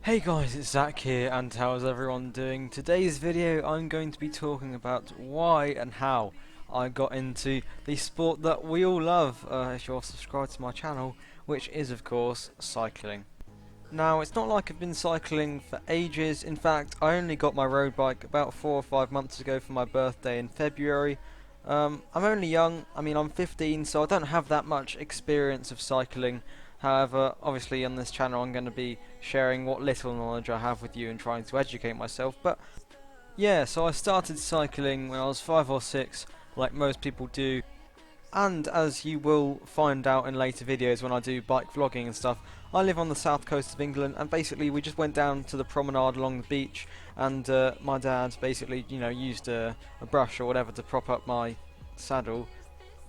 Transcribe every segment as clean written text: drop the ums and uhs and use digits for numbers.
Hey guys, it's Zach here, and how's everyone doing? Today's video I'm going to be talking about why and how I got into the sport that we all love, if you're subscribed to my channel, which is of course cycling. Now, it's not like I've been cycling for ages. In fact, I only got my road bike about 4 or 5 months ago for my birthday in February. I'm only young, I'm 15, so I don't have that much experience of cycling. However, obviously on this channel I'm going to be sharing what little knowledge I have with you and trying to educate myself. But yeah, so I started cycling when I was 5 or 6, like most people do. And as you will find out in later videos when I do bike vlogging and stuff, I live on the south coast of England, and basically we just went down to the promenade along the beach, and my dad basically, used a brush or whatever to prop up my saddle,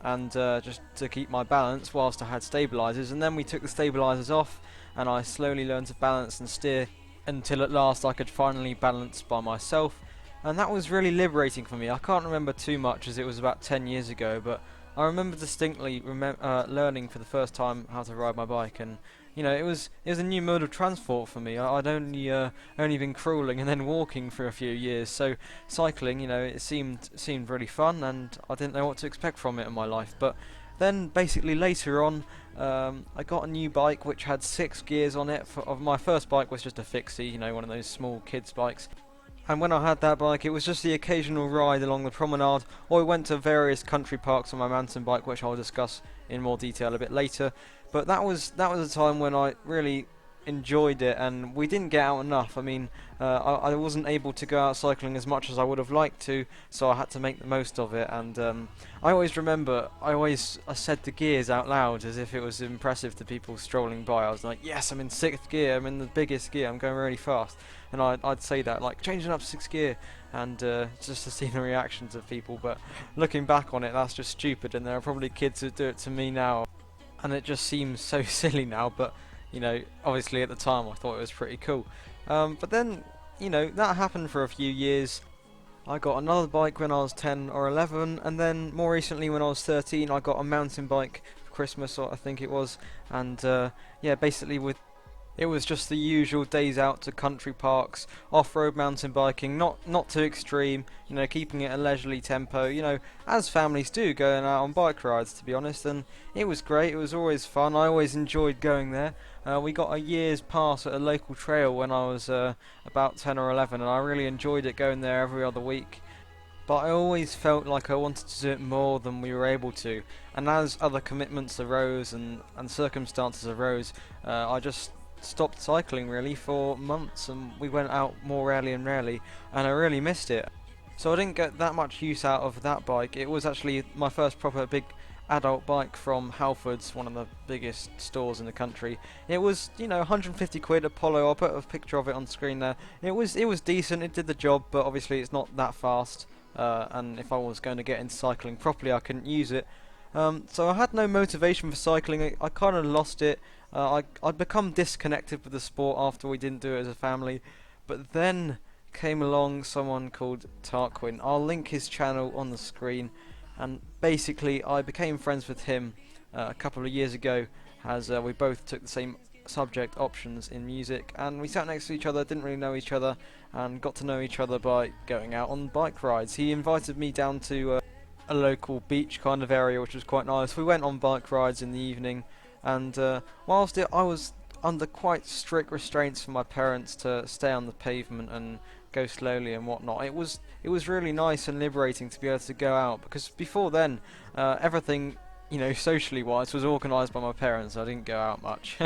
and just to keep my balance whilst I had stabilisers, and then we took the stabilisers off, and I slowly learned to balance and steer until at last I could finally balance by myself, and that was really liberating for me. I can't remember too much as it was about 10 years ago, but I remember distinctly learning for the first time how to ride my bike, and it was a new mode of transport for me. I'd only been crawling and then walking for a few years, so cycling, it seemed really fun, and I didn't know what to expect from it in my life. But then basically later on, I got a new bike which had 6 gears on it. My first bike was just a fixie, one of those small kids bikes. And when I had that bike, it was just the occasional ride along the promenade, or we went to various country parks on my mountain bike, which I'll discuss in more detail a bit later. But that was a time when I really enjoyed it, and we didn't get out enough. I wasn't able to go out cycling as much as I would have liked to, so I had to make the most of it. And I always remember, I said the gears out loud as if it was impressive to people strolling by. I was like, yes, I'm in 6th gear, I'm in the biggest gear, I'm going really fast. And I'd say that, like, changing up to 6th gear, and just to see the reactions of people. But looking back on it, that's just stupid, and there are probably kids who do it to me now, and it just seems so silly now. But obviously at the time I thought it was pretty cool. But then, that happened for a few years. I got another bike when I was 10 or 11, and then more recently when I was 13, I got a mountain bike for Christmas, or I think it was, and yeah, basically it was just the usual days out to country parks, off-road mountain biking, not too extreme, keeping it a leisurely tempo, as families do, going out on bike rides, to be honest. And it was great, it was always fun, I always enjoyed going there. We got a year's pass at a local trail when I was about 10 or 11, and I really enjoyed it, going there every other week. But I always felt like I wanted to do it more than we were able to, and as other commitments arose and circumstances arose, I just stopped cycling really for months, and we went out more rarely and rarely, and I really missed it. So I didn't get that much use out of that bike. It was actually my first proper big adult bike from Halfords, one of the biggest stores in the country. It was, 150 quid Apollo. I'll put a picture of it on screen there. It was decent, it did the job, but obviously it's not that fast, and if I was going to get into cycling properly I couldn't use it. So I had no motivation for cycling. I kind of lost it. I'd become disconnected with the sport after we didn't do it as a family. But then came along someone called Tarquin. I'll link his channel on the screen. And basically I became friends with him a couple of years ago, as we both took the same subject options in music, and we sat next to each other, didn't really know each other, and got to know each other by going out on bike rides. He invited me down to a local beach kind of area, which was quite nice. We went on bike rides in the evening, and whilst I was under quite strict restraints from my parents to stay on the pavement and go slowly and whatnot, it was really nice and liberating to be able to go out, because before then everything, socially wise, was organised by my parents. I didn't go out much.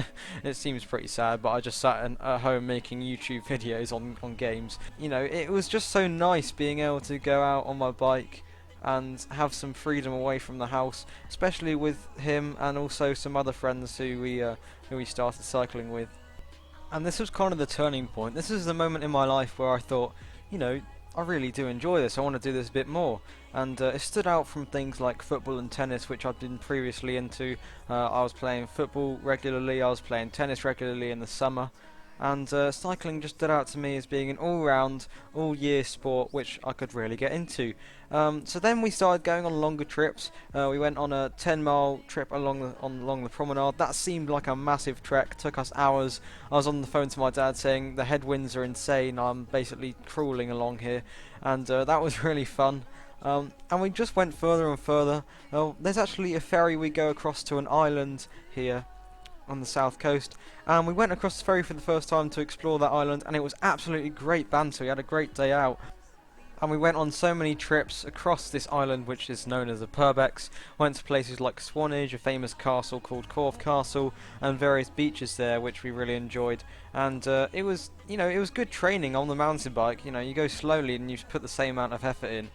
It seems pretty sad, but I just sat at home making YouTube videos on games. It was just so nice being able to go out on my bike and have some freedom away from the house, especially with him and also some other friends who we started cycling with. And this was kind of the turning point. This is the moment in my life where I thought, I really do enjoy this. I want to do this a bit more. And it stood out from things like football and tennis, which I'd been previously into. I was playing football regularly, I was playing tennis regularly in the summer. and cycling just stood out to me as being an all-round, all-year sport which I could really get into. So then we started going on longer trips. We went on a 10-mile trip along the promenade. That seemed like a massive trek. Took us hours. I was on the phone to my dad saying the headwinds are insane. I'm basically crawling along here, and that was really fun. And we just went further and further. There's actually a ferry we go across to an island here on the south coast, and we went across the ferry for the first time to explore that island, and it was absolutely great banter. We had a great day out, and we went on so many trips across this island which is known as the Purbex. Went to places like Swanage, a famous castle called Corfe Castle, and various beaches there which we really enjoyed. And it was, it was good training on the mountain bike. You go slowly and you put the same amount of effort in.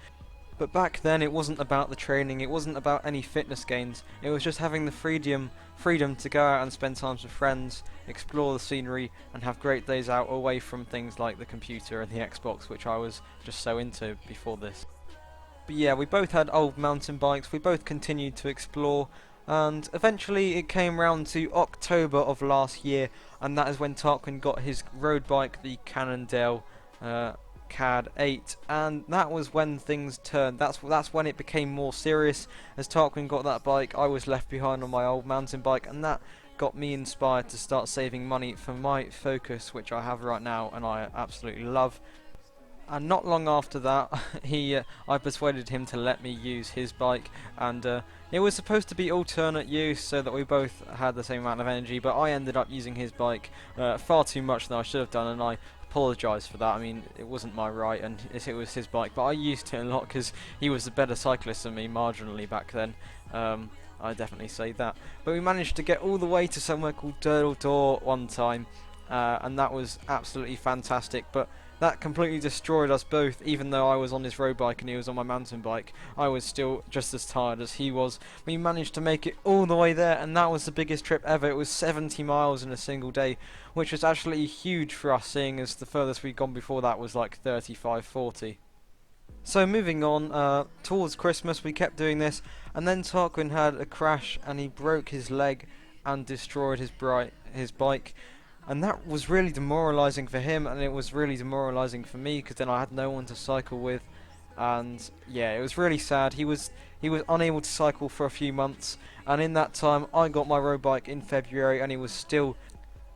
But back then it wasn't about the training, it wasn't about any fitness gains, it was just having the freedom to go out and spend time with friends, explore the scenery, and have great days out away from things like the computer and the Xbox, which I was just so into before this. But yeah, we both had old mountain bikes, we both continued to explore, and eventually it came round to October of last year, and that is when Tarquin got his road bike, the Cannondale CAD 8, and that was when things turned. That's when it became more serious. As Tarquin got that bike, I was left behind on my old mountain bike, and that got me inspired to start saving money for my Focus, which I have right now and I absolutely love. And not long after that, I persuaded him to let me use his bike, and it was supposed to be alternate use so that we both had the same amount of energy, but I ended up using his bike far too much than I should have done, and I apologise for that. I mean, it wasn't my right, and it was his bike, but I used it a lot because he was a better cyclist than me marginally back then. I definitely say that. But we managed to get all the way to somewhere called Door one time, and that was absolutely fantastic. But that completely destroyed us both. Even though I was on his road bike and he was on my mountain bike, I was still just as tired as he was. We managed to make it all the way there, and that was the biggest trip ever. It was 70 miles in a single day, which was actually huge for us, seeing as the furthest we'd gone before that was like 35, 40. So moving on, towards Christmas we kept doing this, and then Tarquin had a crash and he broke his leg and destroyed his bike. And that was really demoralising for him, and it was really demoralising for me, because then I had no one to cycle with. And yeah, it was really sad. He was unable to cycle for a few months, and in that time I got my road bike in February and he was still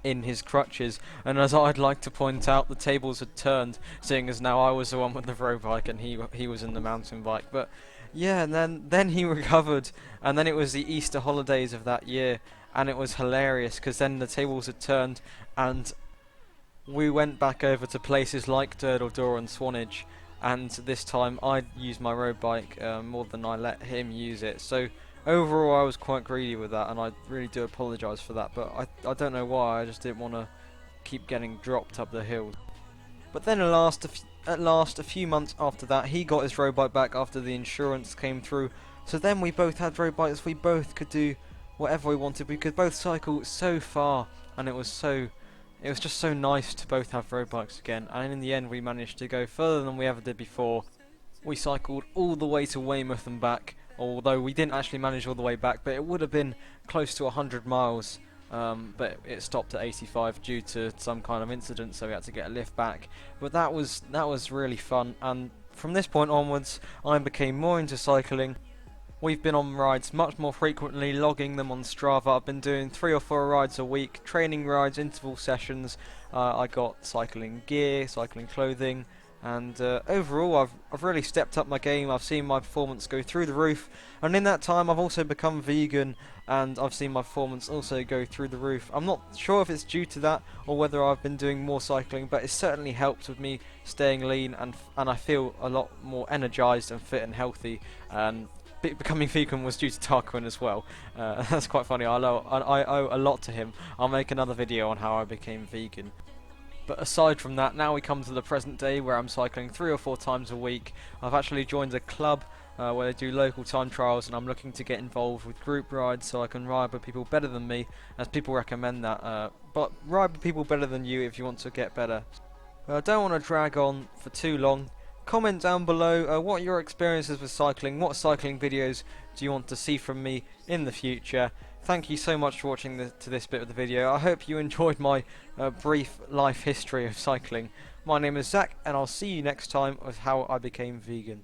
in his crutches. And as I'd like to point out, the tables had turned, seeing as now I was the one with the road bike and he was in the mountain bike. But yeah, and then he recovered, and then it was the Easter holidays of that year, and it was hilarious because then the tables had turned and we went back over to places like Door and Swanage, and this time I'd used my road bike more than I let him use it. So overall I was quite greedy with that, and I really do apologise for that, but I don't know why, I just didn't want to keep getting dropped up the hill. But then at last, a few months after that, he got his road bike back after the insurance came through. So then we both had road bikes, we both could do whatever we wanted, we could both cycle so far, and it was just so nice to both have road bikes again. And in the end we managed to go further than we ever did before. We cycled all the way to Weymouth and back, although we didn't actually manage all the way back, but it would have been close to 100 miles. But it stopped at 85 due to some kind of incident, so we had to get a lift back. But that was really fun, and from this point onwards I became more into cycling. We've been on rides much more frequently, logging them on Strava. I've been doing 3 or 4 rides a week, training rides, interval sessions. I got cycling gear, cycling clothing, and overall I've really stepped up my game. I've seen my performance go through the roof, and in that time I've also become vegan, and I've seen my performance also go through the roof. I'm not sure if it's due to that or whether I've been doing more cycling, but it certainly helped with me staying lean, and I feel a lot more energized and fit and healthy. And becoming vegan was due to Tarquin as well. That's quite funny. I owe a lot to him. I'll make another video on how I became vegan. But aside from that, now we come to the present day where I'm cycling 3 or 4 times a week. I've actually joined a club where they do local time trials, and I'm looking to get involved with group rides so I can ride with people better than me, as people recommend that. But ride with people better than you if you want to get better. I don't want to drag on for too long. Comment down below what are your experiences with cycling, what cycling videos do you want to see from me in the future. thank you so much for watching this bit of the video. I hope you enjoyed my brief life history of cycling. My name is Zach, and I'll see you next time with how I became vegan.